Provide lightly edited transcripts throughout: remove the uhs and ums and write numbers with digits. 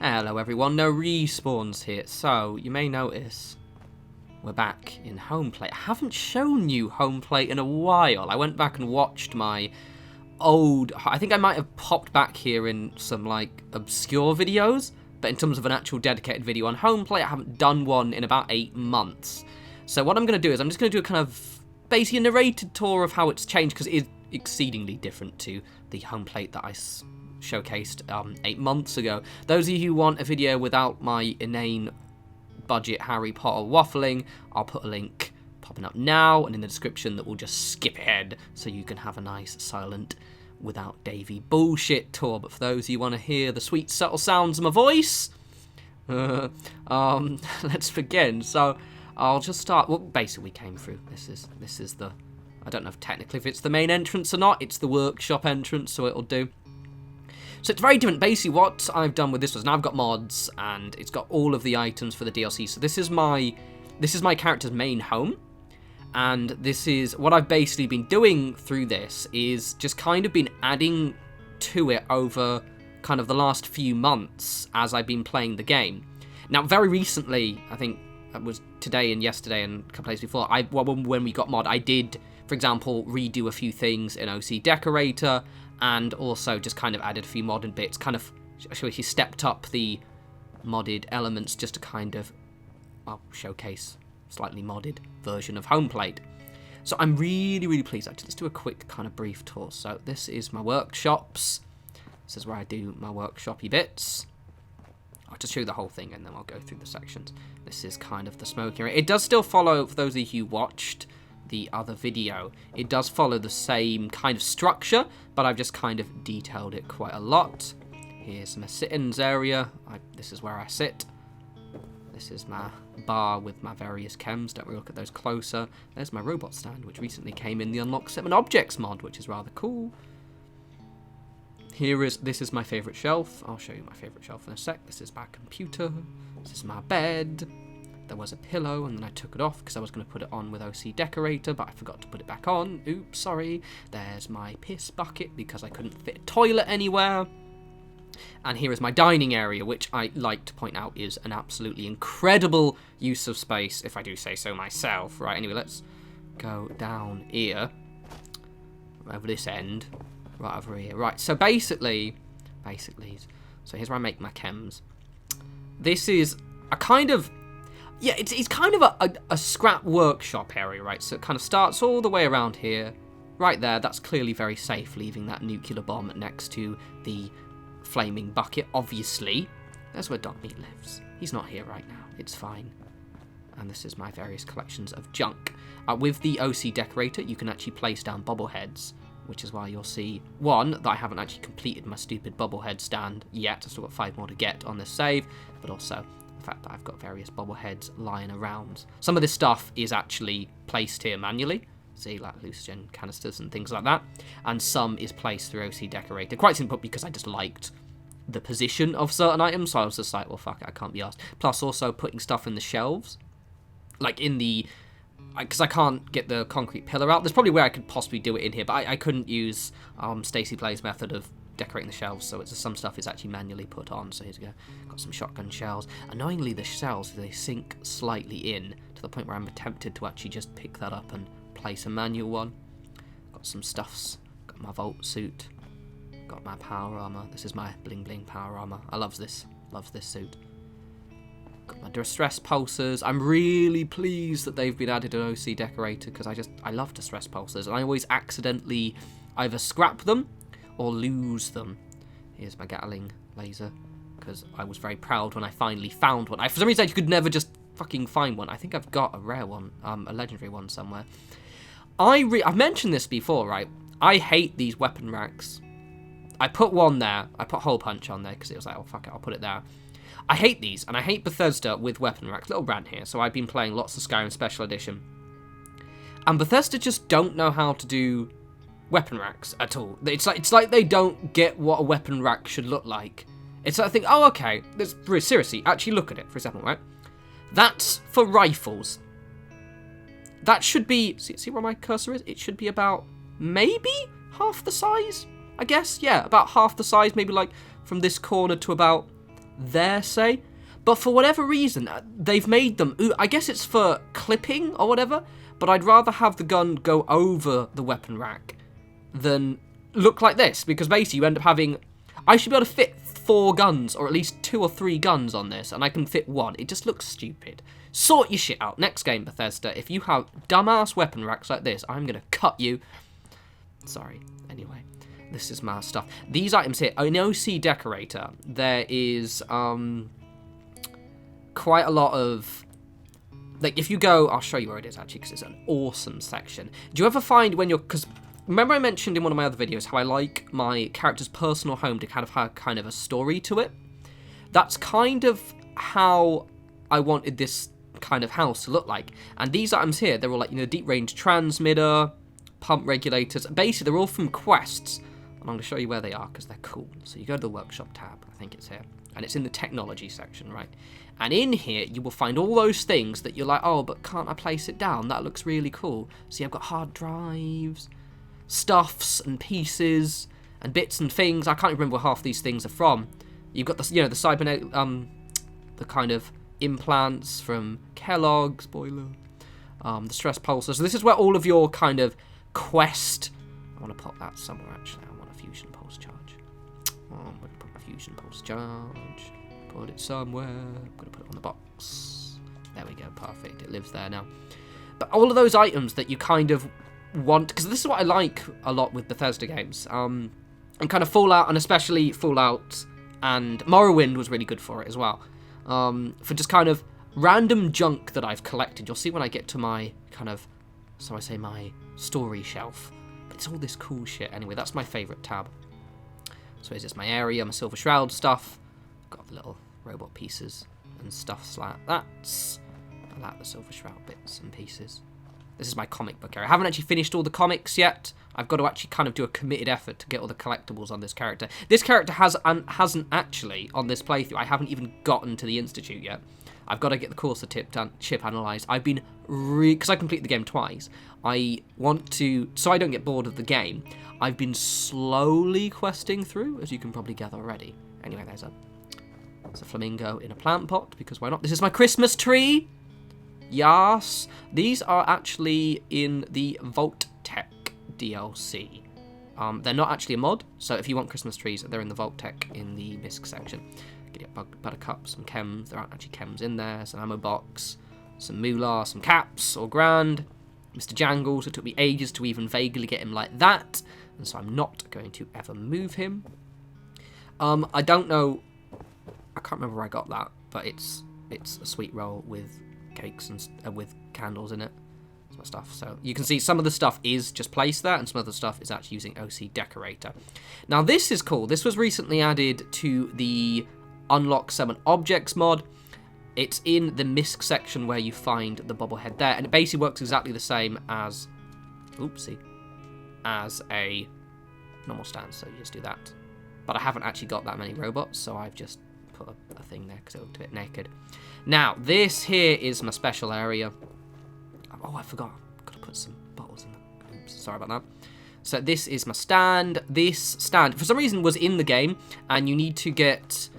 Hello everyone, no respawns here. So, you may notice we're back in home plate. I haven't shown you home plate in a while. I went back and watched my old... I think I might have popped back here in some, like, obscure videos. But in terms of an actual dedicated video on home plate, I haven't done one in about 8 months. So what I'm going to do is I'm just going to do a kind of basically a narrated tour of how it's changed, because it is exceedingly different to the home plate that I showcased 8 months ago. Those of you who want a video without my inane budget Harry Potter waffling, I'll put a link popping up now and in the description that will just skip ahead so you can have a nice silent without Davey bullshit tour. But for those of you who want to hear the sweet subtle sounds of my voice, let's begin. So I'll just start. Well, basically we came through. This is the, I don't know if technically if it's the main entrance or not. It's the workshop entrance, so it'll do. So it's very different. Basically, what I've done with this was now I've got mods and it's got all of the items for the DLC. So this is my character's main home, and this is what I've basically been doing through this is just kind of been adding to it over kind of the last few months as I've been playing the game. Now, very recently, I think it was today and yesterday and a couple days before, when we got mod, I did, for example, redo a few things in OC Decorator. And also just kind of added a few modern bits, kind of actually stepped up the modded elements just to kind of, well, showcase slightly modded version of home plate. So I'm really, really pleased. Actually, let's do a quick kind of brief tour. So this is my workshops. This is where I do my workshoppy bits. I'll just show you the whole thing and then I'll go through the sections. This is kind of the smoking area. It does still follow, for those of you who watched the other video, it does follow the same kind of structure, but I've just kind of detailed it quite a lot. Here's my sit-ins area. This is where I sit. This is my bar with my various chems. Don't we look at those closer? There's my robot stand, which recently came in the Unlock 7 Objects mod, which is rather cool. This is my favourite shelf. I'll show you my favourite shelf in a sec. This is my computer. This is my bed. There was a pillow, and then I took it off because I was going to put it on with OC Decorator, but I forgot to put it back on. Oops, sorry. There's my piss bucket because I couldn't fit a toilet anywhere. And here is my dining area, which I like to point out is an absolutely incredible use of space, if I do say so myself. Right, anyway, let's go down here, over this end, right over here. Right, so basically, so here's where I make my chems. This is a kind of... yeah, it's kind of a scrap workshop area, right? So it kind of starts all the way around here. Right there, that's clearly very safe, leaving that nuclear bomb next to the flaming bucket, obviously. There's where Dog Meat lives. He's not here right now. It's fine. And this is my various collections of junk. With the OC Decorator, you can actually place down bobbleheads, which is why you'll see, one, that I haven't actually completed my stupid bobblehead stand yet. I've still got 5 more to get on this save, but also fact that I've got various bobbleheads lying around. Some of this stuff is actually placed here manually, see, like loose gen canisters and things like that, and some is placed through OC Decorator. Quite simple because I just liked the position of certain items, so I was just like, well, fuck it, I can't be asked. Plus also putting stuff in the shelves, like in the, because I can't get the concrete pillar out. There's probably where I could possibly do it in here, but I couldn't use Stacey Play's method of decorating the shelves, so it's some stuff is actually manually put on. So here's got some shotgun shells. Annoyingly, the shells, they sink slightly in to the point where I'm tempted to actually just pick that up and place a manual one. Got some stuffs. Got my Volt suit. Got my power armor. This is my bling bling power armor. I love this suit. Got my distress pulsers. I'm really pleased that they've been added to OC Decorator because I love distress pulsers, and I always accidentally either scrap them or lose them. Here's my Gatling laser, because I was very proud when I finally found one. For some reason, I could never just fucking find one. I think I've got a rare one, a legendary one somewhere. I've mentioned this before, right? I hate these weapon racks. I put one there. I put Hole Punch on there because it was like, oh, fuck it, I'll put it there. I hate these, and I hate Bethesda with weapon racks. Little rant here. So I've been playing lots of Skyrim Special Edition. And Bethesda just don't know how to do weapon racks at all. It's like they don't get what a weapon rack should look like. It's like I think, oh, okay, seriously, actually look at it for a second, right? That's for rifles. That should be, see where my cursor is? It should be about maybe half the size, I guess. Yeah, about half the size, maybe like from this corner to about there, say. But for whatever reason, they've made them... I guess it's for clipping or whatever, but I'd rather have the gun go over the weapon rack than look like this, because basically you end up having... I should be able to fit 4 guns, or at least 2 or 3 guns on this, and I can fit 1. It just looks stupid. Sort your shit out. Next game, Bethesda, if you have dumbass weapon racks like this, I'm going to cut you. Sorry. Anyway, this is my stuff. These items here, in OC Decorator, there is... quite a lot of, like, if you go, I'll show you where it is actually, because it's an awesome section. Do you ever find when you're, because remember I mentioned in one of my other videos how I like my character's personal home to kind of have kind of a story to it? That's kind of how I wanted this kind of house to look like. And these items here, they're all like, you know, deep range transmitter, pump regulators. Basically, they're all from quests. And I'm going to show you where they are because they're cool. So you go to the workshop tab, I think it's here. And it's in the technology section, right? And in here, you will find all those things that you're like, oh, but can't I place it down? That looks really cool. See, I've got hard drives, stuffs and pieces and bits and things. I can't even remember where half these things are from. You've got the, you know, the cybernetic, the kind of implants from Kellogg's, spoiler, the stress pulsar. So this is where all of your kind of quest. I want to pop that somewhere actually. I want a fusion pulse charge. Oh, I'm going to put my fusion pulse charge. Put it somewhere. I'm going to put it on the box. There we go. Perfect. It lives there now. But all of those items that you kind of want, because this is what I like a lot with Bethesda games, and kind of Fallout, and especially Fallout and Morrowind was really good for it as well. For just kind of random junk that I've collected. You'll see when I get to my kind of, so I say, my story shelf. But it's all this cool shit. Anyway, that's my favourite tab. So is this my area, my Silver Shroud stuff. Got the little robot pieces and stuff like that. I like the Silver Shroud bits and pieces. This is my comic book area. I haven't actually finished all the comics yet. I've got to actually kind of do a committed effort to get all the collectibles on this character. This character hasn't actually, on this playthrough, I haven't even gotten to the Institute yet. I've got to get the Corsa chip analysed. I've been because I completed the game twice. I want to, so I don't get bored of the game, I've been slowly questing through, as you can probably gather already. Anyway, there's a flamingo in a plant pot, because why not? This is my Christmas tree! Yes! These are actually in the Vault Tech DLC. They're not actually a mod, so if you want Christmas trees, they're in the Vault Tech in the MISC section. Get buttercup, some chems, there aren't actually chems in there, some ammo box, some moolah, some caps, all grand. Mr. Jangles, it took me ages to even vaguely get him like that, and so I'm not going to ever move him. I don't know, I can't remember where I got that, but it's a sweet roll with cakes and with candles in it. That's my stuff. So you can see some of the stuff is just placed there, and some of the stuff is actually using OC Decorator. Now this is cool. This was recently added to the Unlock 7 Objects mod. It's in the MISC section where you find the bobblehead there, and it basically works exactly the same as, as a normal stand. So you just do that. But I haven't actually got that many robots, so I've just put a thing there because it looked a bit naked. Now, this here is my special area. Oh, I forgot. I've got to put some bottles in the... Oops, sorry about that. So this is my stand. This stand, for some reason, was in the game, and you need to get...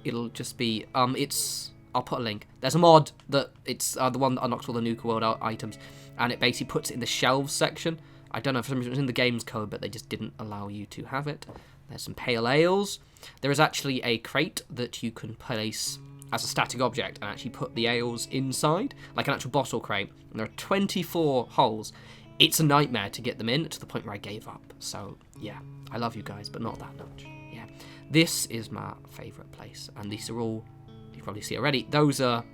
it'll just be... I'll put a link. There's a mod that... It's the one that unlocks all the Nuka World items, and it basically puts it in the shelves section. I don't know if it was in the game's code, but they just didn't allow you to have it. There's some pale ales. There is actually a crate that you can place as a static object and actually put the ales inside, like an actual bottle crate. And there are 24 holes. It's a nightmare to get them in, to the point where I gave up. So, yeah, I love you guys, but not that much. Yeah, this is my favourite place. And these are all, you can probably see already, those are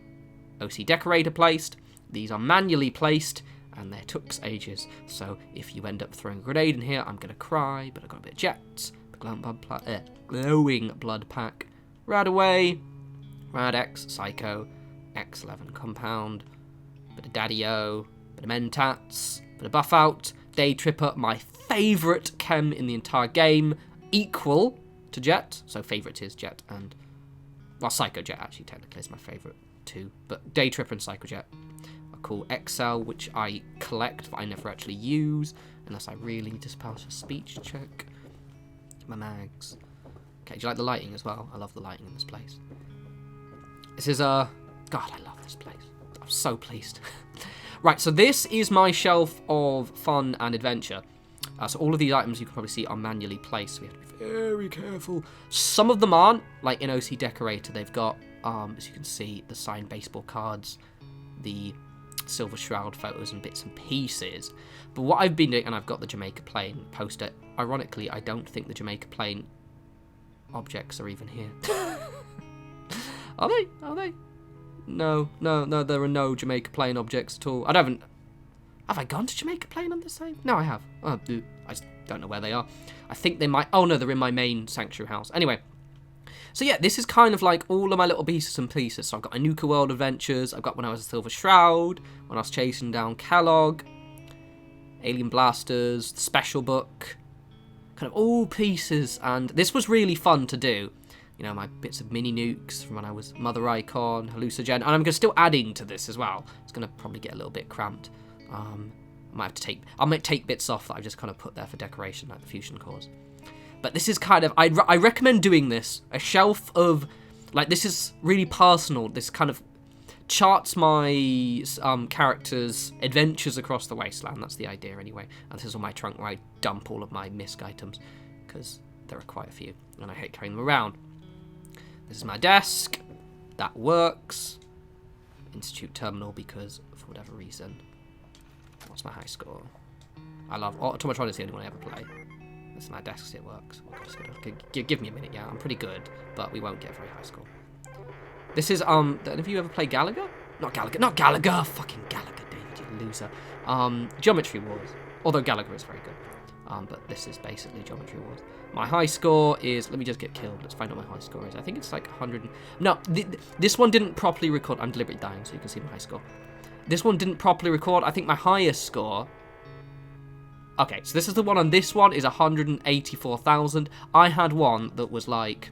OC Decorator placed. These are manually placed. And they took ages, so if you end up throwing a grenade in here, I'm going to cry, but I've got a bit of jets, glowing blood pack, Rad Away, Rad X, Psycho, X11 Compound, bit of Daddy-O, bit of Mentats, bit of Buff Out, Day Tripper, my favourite chem in the entire game, equal to Jet, so favourite is Jet and, well, Psycho Jet actually technically is my favourite too, but Day Tripper and Psycho Jet. Cool Excel, which I collect but I never actually use unless I really need to pass a speech check. My mags. Okay, do you like the lighting as well? I love the lighting in this place. This is God, I love this place. I'm so pleased. Right, so this is my shelf of fun and adventure. So all of these items you can probably see are manually placed. So we have to be very careful. Some of them aren't. Like in OC Decorator, they've got, as you can see, the signed baseball cards, the Silver Shroud photos and bits and pieces. But what I've been doing, and I've got the Jamaica Plain poster. Ironically, I don't think the Jamaica Plain objects are even here. Are they? Are they? No, there are no Jamaica Plain objects at all. Have I gone to Jamaica Plain on this save? No, I have. I just don't know where they are. I think they might... Oh, no, they're in my main sanctuary house. Anyway. So, yeah, this is kind of like all of my little pieces and pieces. So, I've got Anuka World Adventures. I've got when I was a Silver Shroud. When I was chasing down Kellogg. Alien Blasters. The Special Book. Kind of all pieces. And this was really fun to do. You know, my bits of mini nukes from when I was Mother Icon, Hallucinogen. And I'm still adding to this as well. It's going to probably get a little bit cramped. I might take bits off that I've just kind of put there for decoration, like the fusion cores. But this is kind of, I recommend doing this. A shelf of, like, this is really personal. This kind of charts my characters' adventures across the wasteland. That's the idea anyway. And this is on my trunk where I dump all of my misc items, because there are quite a few, and I hate carrying them around. This is my desk. That works. Institute terminal, because for whatever reason. What's my high score? I love Automatron is the only one I ever play. This is my desk, it works. Give me a minute, yeah. I'm pretty good, but we won't get a very high score. This is, did any of you ever play Gallagher? Not Gallagher! Fucking Gallagher, David, you loser. Geometry Wars. Although Gallagher is very good. But this is basically Geometry Wars. My high score is, let me just get killed. Let's find out what my high score is. I think it's like 100. No, this one didn't properly record. I'm deliberately dying so you can see my high score. This one didn't properly record. I think my highest score... Okay, so this is the one on this one is 184,000. I had one that was like...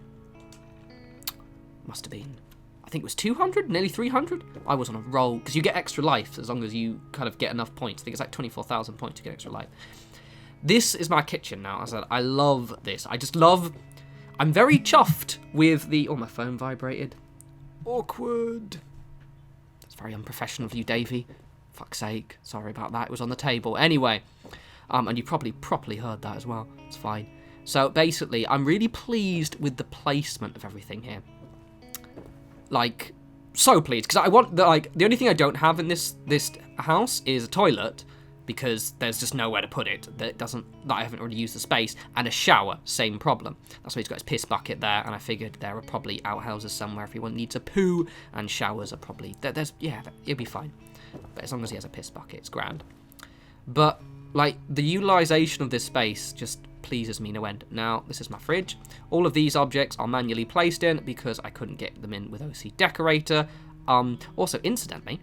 Must have been... I think it was 200, nearly 300. I was on a roll, because you get extra life as long as you kind of get enough points. I think it's like 24,000 points to get extra life. This is my kitchen now. As I said, I love this. I just love... I'm very chuffed with the... Oh, my phone vibrated. Awkward. That's very unprofessional of you, Davey. Fuck's sake. Sorry about that. It was on the table. Anyway. And you probably properly heard that as well. It's fine. So, basically, I'm really pleased with the placement of everything here. Like, so pleased. Because I want... the only thing I don't have in this house is a toilet. Because there's just nowhere to put it that I haven't already used the space, and a shower, same problem. That's why he's got his piss bucket there, and I figured there are probably outhouses somewhere if he needs a poo, and showers are probably it'll be fine. But as long as he has a piss bucket, it's grand. But like the utilization of this space just pleases me no end. Now this is my fridge. All of these objects are manually placed in because I couldn't get them in with OC Decorator. Also, incidentally,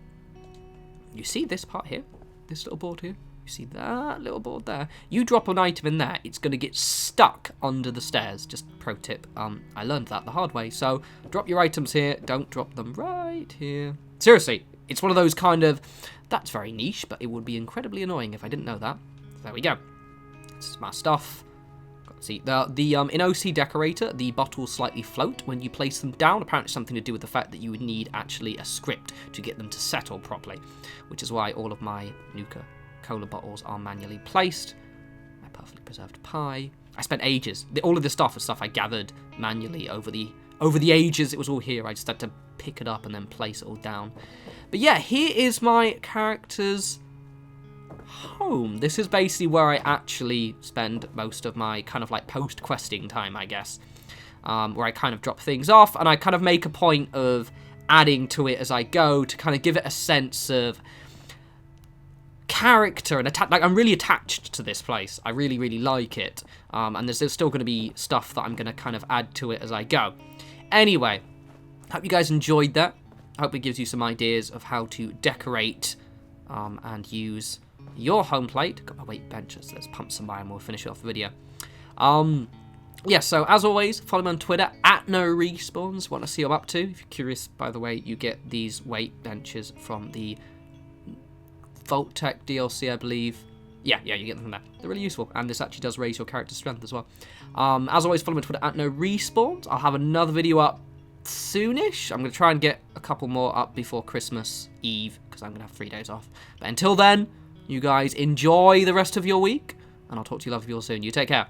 you see this part here. This little board here, you see that little board there? You drop an item in there, it's going to get stuck under the stairs. Just pro tip, I learned that the hard way. So drop your items here, don't drop them right here. Seriously, it's one of those kind of, that's very niche, but it would be incredibly annoying if I didn't know that. There we go. This is my stuff. See, in OC Decorator, the bottles slightly float when you place them down. Apparently something to do with the fact that you would need actually a script to get them to settle properly, which is why all of my Nuka Cola bottles are manually placed. My perfectly preserved pie. I spent ages. All of this stuff is stuff I gathered manually over the ages. It was all here. I just had to pick it up and then place it all down. But yeah, here is my character's home. This is basically where I actually spend most of my kind of like post-questing time, I guess. Where I kind of drop things off and I kind of make a point of adding to it as I go to kind of give it a sense of character and like I'm really attached to this place. I really, really like it. And there's still going to be stuff that I'm going to kind of add to it as I go. Anyway, hope you guys enjoyed that. Hope it gives you some ideas of how to decorate and use your home plate. Got my weight benches. Let's pump some by and we'll finish off the video. Yeah, so as always, follow me on Twitter at norespawns. Want to see what I'm up to? If you're curious, by the way, you get these weight benches from the Vault Tech DLC, I believe. Yeah, you get them from there. They're really useful, and this actually does raise your character's strength as well. As always, follow me on Twitter at norespawns. I'll have another video up soonish. I'm going to try and get a couple more up before Christmas Eve, because I'm going to have 3 days off. But until then, you guys enjoy the rest of your week, and I'll talk to you lovely people soon. You take care.